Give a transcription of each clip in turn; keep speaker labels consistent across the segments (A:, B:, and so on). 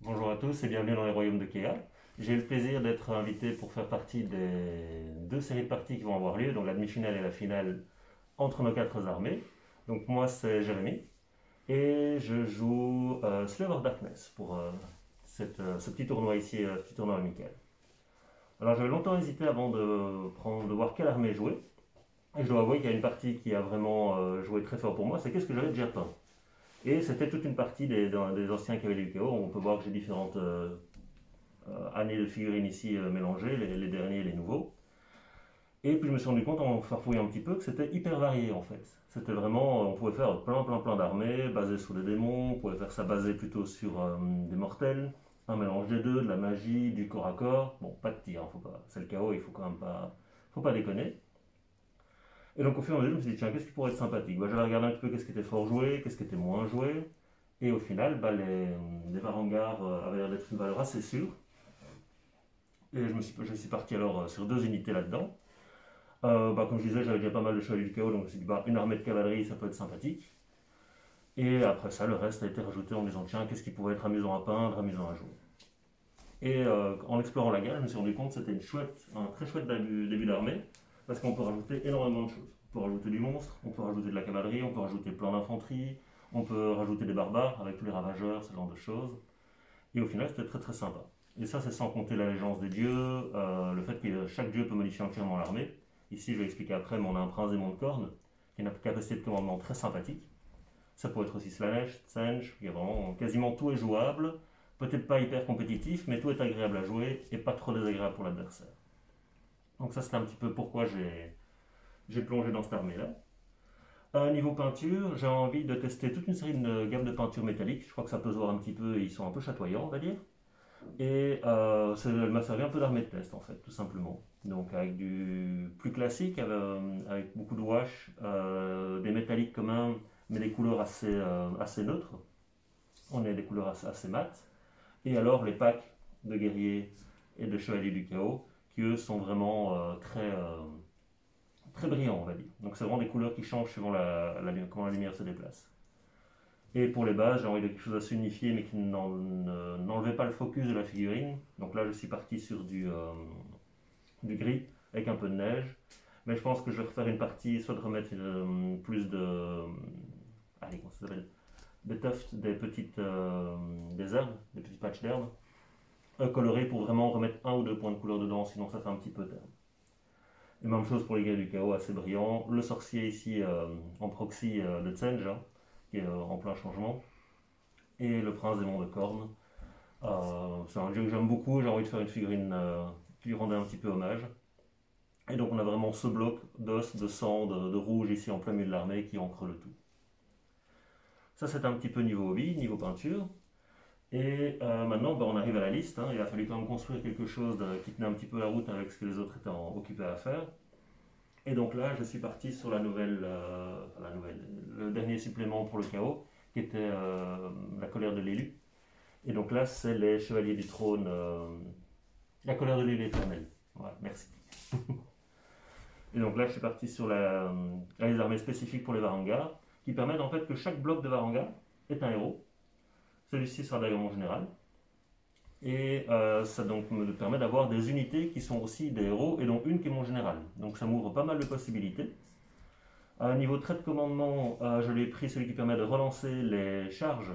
A: Bonjour à tous et bienvenue dans les royaumes de Kea. J'ai eu le plaisir d'être invité pour faire partie des deux séries de parties qui vont avoir lieu, donc la demi-finale et la finale entre nos quatre armées. Donc moi c'est Jérémy et je joue Slave of Darkness pour ce petit tournoi ici, ce petit tournoi amical. Alors j'avais longtemps hésité avant de voir quelle armée jouer. Et je dois avouer qu'il y a une partie qui a vraiment joué très fort pour moi, c'est qu'est-ce que j'avais déjà peint. Et c'était toute une partie des anciens cavaliers du chaos. On peut voir que j'ai différentes années de figurines ici mélangées, les derniers et les nouveaux. Et puis je me suis rendu compte en farfouillant un petit peu que c'était hyper varié en fait. C'était vraiment, on pouvait faire plein d'armées basées sur des démons, on pouvait faire ça basé plutôt sur des mortels, un mélange des deux, de la magie, du corps à corps. Bon, pas de tir, hein, faut pas, c'est le chaos, il faut quand même pas, faut pas déconner. Et donc au fur et à mesure, je me suis dit, tiens, qu'est-ce qui pourrait être sympathique? Bah, j'avais regardé un petit peu qu'est-ce qui était fort joué, qu'est-ce qui était moins joué. Et au final, bah, les Varangars avaient l'air d'être une valeur assez sûre. Et je suis parti alors sur deux unités là-dedans. Bah, comme je disais, j'avais déjà pas mal de chevaliers du chaos, donc je me suis dit, bah, une armée de cavalerie, ça peut être sympathique. Et après ça, le reste a été rajouté en me disant, tiens, qu'est-ce qui pourrait être amusant à peindre, amusant à jouer. Et en explorant la gamme, je me suis rendu compte que c'était un très chouette début d'armée, parce qu'on peut rajouter énormément de choses. On peut rajouter du monstre, on peut rajouter de la cavalerie, on peut rajouter plein d'infanterie, on peut rajouter des barbares avec tous les ravageurs, ce genre de choses. Et au final, c'était très très sympa. Et ça, c'est sans compter l'allégeance des dieux, le fait que chaque dieu peut modifier entièrement l'armée. Ici, je vais expliquer après, mais on a un prince démon de corne, qui a une capacité de commandement très sympathique. Ça peut être aussi Slanesh, Tsenj, il y a vraiment quasiment tout est jouable. Peut-être pas hyper compétitif, mais tout est agréable à jouer et pas trop désagréable pour l'adversaire. Donc ça, c'est un petit peu pourquoi j'ai plongé dans cette armée-là. Niveau peinture, j'ai envie de tester toute une série de gammes de peintures métalliques. Je crois que ça peut se voir un petit peu, ils sont un peu chatoyants, on va dire. Et elle m'a servi un peu d'armée de test en fait, tout simplement. Donc avec du plus classique, avec beaucoup de wash, des métalliques communs, mais des couleurs assez neutres. On a des couleurs assez mates. Et alors les packs de guerriers et de chevaliers du chaos, qui eux sont vraiment très brillants, on va dire. Donc c'est vraiment des couleurs qui changent suivant comment la lumière se déplace. Et pour les bases, j'ai envie de quelque chose d'assez unifié, mais qui n'enlevait pas le focus de la figurine. Donc là, je suis parti sur du gris, avec un peu de neige. Mais je pense que je vais refaire une partie, soit de remettre plus de... allez, comment ça s'appelle? Des tufts, des herbes, des petits patchs d'herbes, colorés pour vraiment remettre un ou deux points de couleur dedans, sinon ça fait un petit peu terne. Et même chose pour les guerriers du chaos, assez brillant. Le sorcier ici, en proxy de Tsenj, hein, qui est en plein changement. Et le prince des monts de corne. C'est un dieu que j'aime beaucoup, j'ai envie de faire une figurine qui lui rendait un petit peu hommage. Et donc on a vraiment ce bloc d'os, de sang, de rouge ici en plein milieu de l'armée qui ancre le tout. Ça c'est un petit peu niveau hobby, niveau peinture. Et maintenant on arrive à la liste, hein. Il a fallu quand même construire quelque chose qui tenait un petit peu la route avec ce que les autres étaient occupés à faire. Et donc là je suis parti sur le dernier supplément pour le chaos, qui était la colère de l'élu. Et donc là c'est les chevaliers du trône, la colère de l'élu éternel. Voilà, merci. Et donc là, je suis parti sur les armées spécifiques pour les Varangas, qui permettent en fait que chaque bloc de Varanga est un héros. Celui-ci sera d'ailleurs mon général. Et ça donc me permet d'avoir des unités qui sont aussi des héros, et dont une qui est mon général. Donc ça m'ouvre pas mal de possibilités. À niveau trait de commandement, je lui ai pris celui qui permet de relancer les charges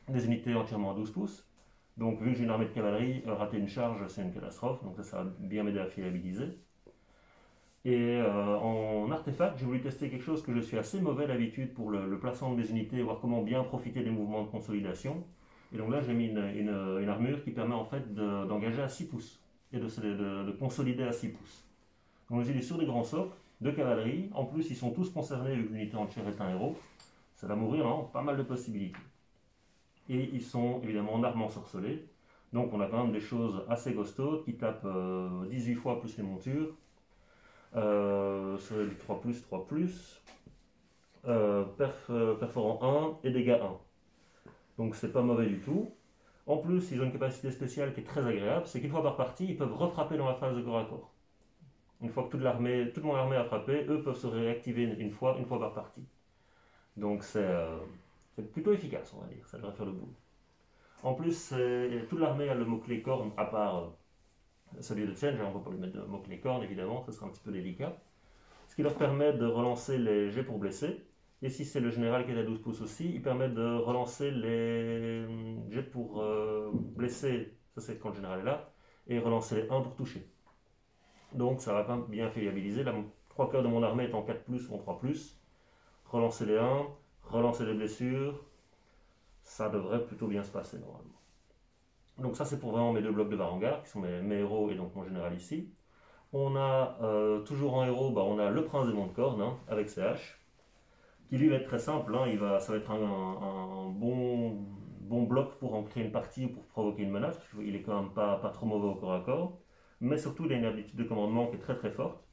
A: des unités entièrement à 12 pouces. Donc vu que j'ai une armée de cavalerie, rater une charge, c'est une catastrophe. Donc ça va bien m'aider à fiabiliser. Et en artefact, j'ai voulu tester quelque chose que je suis assez mauvais d'habitude pour le placement de mes unités, voir comment bien profiter des mouvements de consolidation. Et donc là, j'ai mis une armure qui permet en fait d'engager à 6 pouces et de consolider à 6 pouces. Donc j'ai sur des grands socles de cavalerie. En plus, ils sont tous concernés vu que l'unité entière est un héros. Ça va m'ouvrir pas mal de possibilités. Et ils sont évidemment en armes ensorcelées. Donc on a quand même des choses assez costaudes qui tapent 18 fois plus les montures. C'est du 3 3 perforant 1 et dégâts 1. Donc c'est pas mauvais du tout. En plus, ils ont une capacité spéciale qui est très agréable, c'est qu'une fois par partie, ils peuvent refrapper dans la phase de corps à corps. Une fois que toute mon armée a frappé, eux peuvent se réactiver une fois par partie. Donc c'est plutôt efficace, on va dire, ça devrait faire le boulot. En plus, toute l'armée a le mot-clé corne, à part celui de Change, on ne va pas lui mettre de mot-clé corne évidemment, ce sera un petit peu délicat. Ce qui leur permet de relancer les jets pour blesser. Et si c'est le général qui est à 12 pouces aussi, il permet de relancer les jets pour blesser, ça c'est quand le général est là, et relancer les 1 pour toucher. Donc ça va quand même bien fiabiliser. La 3/4 de mon armée est en 4+, ou en 3+. Relancer les 1, relancer les blessures, ça devrait plutôt bien se passer normalement. Donc ça c'est pour vraiment mes 2 blocs de Varangar, qui sont mes héros et donc mon général ici. On a toujours en héros, on a le prince des monts de corne, hein, avec ses haches, qui lui va être très simple, hein, ça va être un bon bloc pour entrer une partie ou pour provoquer une menace, il est quand même pas trop mauvais au corps à corps, mais surtout il a une habitude de commandement qui est très très forte,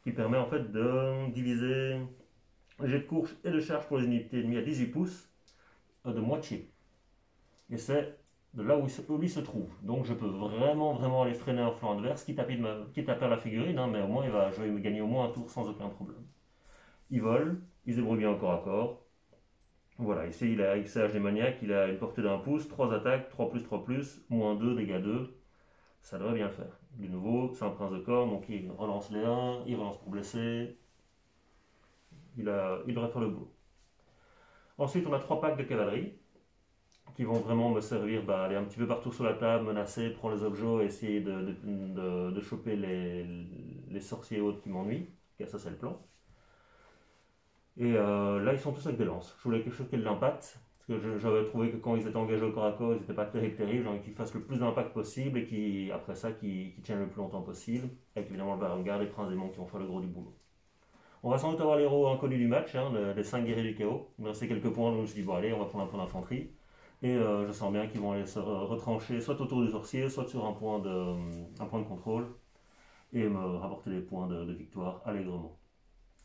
A: qui permet en fait de diviser le jet de course et de charge pour les unités ennemies à 18 pouces de moitié. Et c'est de là où lui se trouve. Donc je peux vraiment aller freiner un flanc adverse, quitte à perdre la figurine, hein, mais au moins je vais me gagner au moins un tour sans aucun problème. Il vole, il se débrouille bien au corps à corps. Voilà, ici il a XH des maniaques, il a une portée d'1 pouce, 3 attaques, 3+, moins 2, dégâts 2. Ça devrait bien le faire. De nouveau, c'est un prince de corne, donc il relance les 1, il relance pour blesser. Il devrait faire le boulot. Ensuite, on a 3 packs de cavalerie qui vont vraiment me servir aller un petit peu partout sur la table, menacer, prendre les objets, essayer de choper les sorciers autres qui m'ennuient. Ça, c'est le plan. Et là, ils sont tous avec des lances. Je voulais quelque chose qui ait de l'impact, parce que j'avais trouvé que quand ils étaient engagés au corps à corps, ils n'étaient pas terribles. J'ai envie qu'ils fassent le plus d'impact possible et après ça, qu'ils tiennent le plus longtemps possible. Avec évidemment le Varangar, les princes démons qui vont faire le gros du boulot. On va sans doute avoir les héros inconnus du match, hein, les 5 guerriers du chaos. Il me restait quelques points, donc je me suis dit, bon allez, on va prendre un point d'infanterie. Et je sens bien qu'ils vont aller se retrancher soit autour du sorcier, soit sur un point de contrôle, et me rapporter des points de victoire allègrement.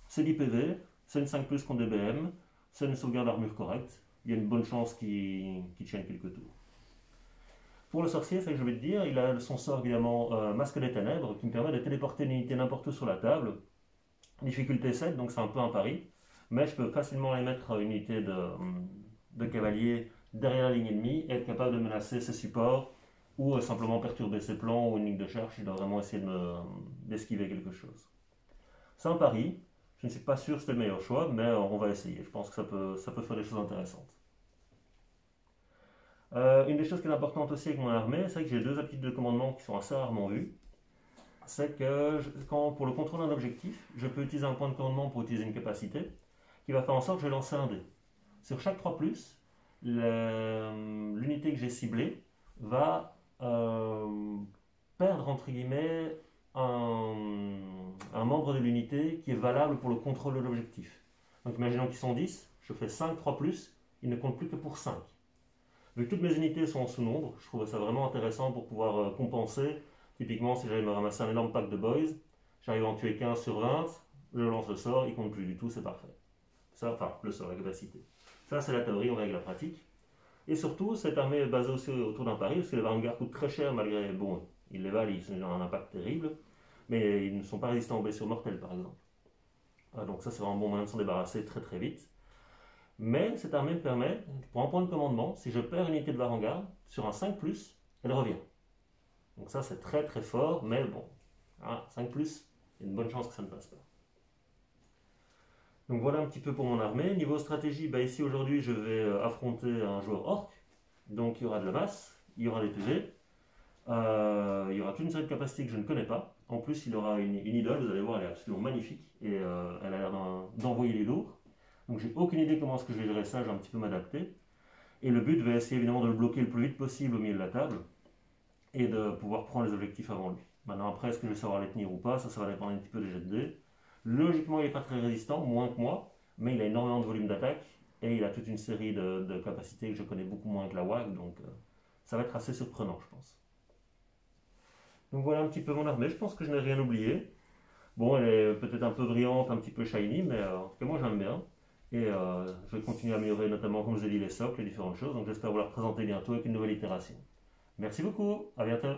A: C'est 10 PV, c'est une 5+ contre DBM, c'est une sauvegarde d'armure correcte, il y a une bonne chance qu'il tienne quelques tours. Pour le sorcier, c'est ce que je vais te dire, il a son sort évidemment Masque des Ténèbres, qui me permet de téléporter une unité n'importe où sur la table. Difficulté 7, donc c'est un peu un pari, mais je peux facilement aller mettre une unité de cavalier derrière la ligne ennemie et être capable de menacer ses supports ou simplement perturber ses plans ou une ligne de charge. Il doit vraiment essayer d'esquiver quelque chose. C'est un pari, je ne suis pas sûr que c'était le meilleur choix, mais on va essayer. Je pense que ça peut faire des choses intéressantes. Une des choses qui est importante aussi avec mon armée, c'est que j'ai 2 aptitudes de commandement qui sont assez rarement vues. C'est que pour le contrôle d'un objectif, je peux utiliser un point de commandement pour utiliser une capacité qui va faire en sorte que je vais lancer un dé. Sur chaque 3+, l'unité que j'ai ciblée va perdre entre guillemets un membre de l'unité qui est valable pour le contrôle de l'objectif. Donc imaginons qu'ils sont 10, je fais 5 3+, ils ne comptent plus que pour 5. Vu que toutes mes unités sont sous nombre, je trouvais ça vraiment intéressant pour pouvoir compenser. Typiquement, si j'avais me ramasser un énorme pack de boys, j'arrive à en tuer 15 sur 20, je lance le sort, il compte plus du tout, c'est parfait. Ça, enfin, le sort, la capacité. Ça, c'est la théorie, on règle la pratique. Et surtout, cette armée est basée aussi autour d'un pari, parce que les Varangar coûtent très cher malgré... Bon, ils les valent, ils ont un impact terrible, mais ils ne sont pas résistants aux blessures mortelles, par exemple. Donc ça, c'est vraiment un bon moyen de s'en débarrasser très très vite. Mais cette armée me permet, pour un point de commandement, si je perds une unité de Varangar, sur un 5+, elle revient. Donc ça, c'est très très fort, mais bon, 5+, il y a une bonne chance que ça ne passe pas. Donc voilà un petit peu pour mon armée. Niveau stratégie, ici aujourd'hui je vais affronter un joueur orc. Donc il y aura de la masse, il y aura des PV, il y aura toute une série de capacités que je ne connais pas. En plus il aura une idole, vous allez voir, elle est absolument magnifique et elle a l'air d'envoyer les lourds. Donc j'ai aucune idée comment est-ce que je vais gérer ça, je vais un petit peu m'adapter. Et le but va essayer évidemment de le bloquer le plus vite possible au milieu de la table et de pouvoir prendre les objectifs avant lui. Maintenant après, est-ce que je vais savoir les tenir ou pas, ça va dépendre un petit peu des jets de dés. Logiquement, il n'est pas très résistant, moins que moi, mais il a énormément de volume d'attaque et il a toute une série de capacités que je connais beaucoup moins que la WAG, donc ça va être assez surprenant, je pense. Donc voilà un petit peu mon armée, je pense que je n'ai rien oublié. Bon, elle est peut-être un peu brillante, un petit peu shiny, mais en tout cas, moi j'aime bien. Et je vais continuer à améliorer, notamment, comme je vous ai dit, les socles, les différentes choses. Donc j'espère vous la présenter bientôt avec une nouvelle itération. Merci beaucoup, à bientôt.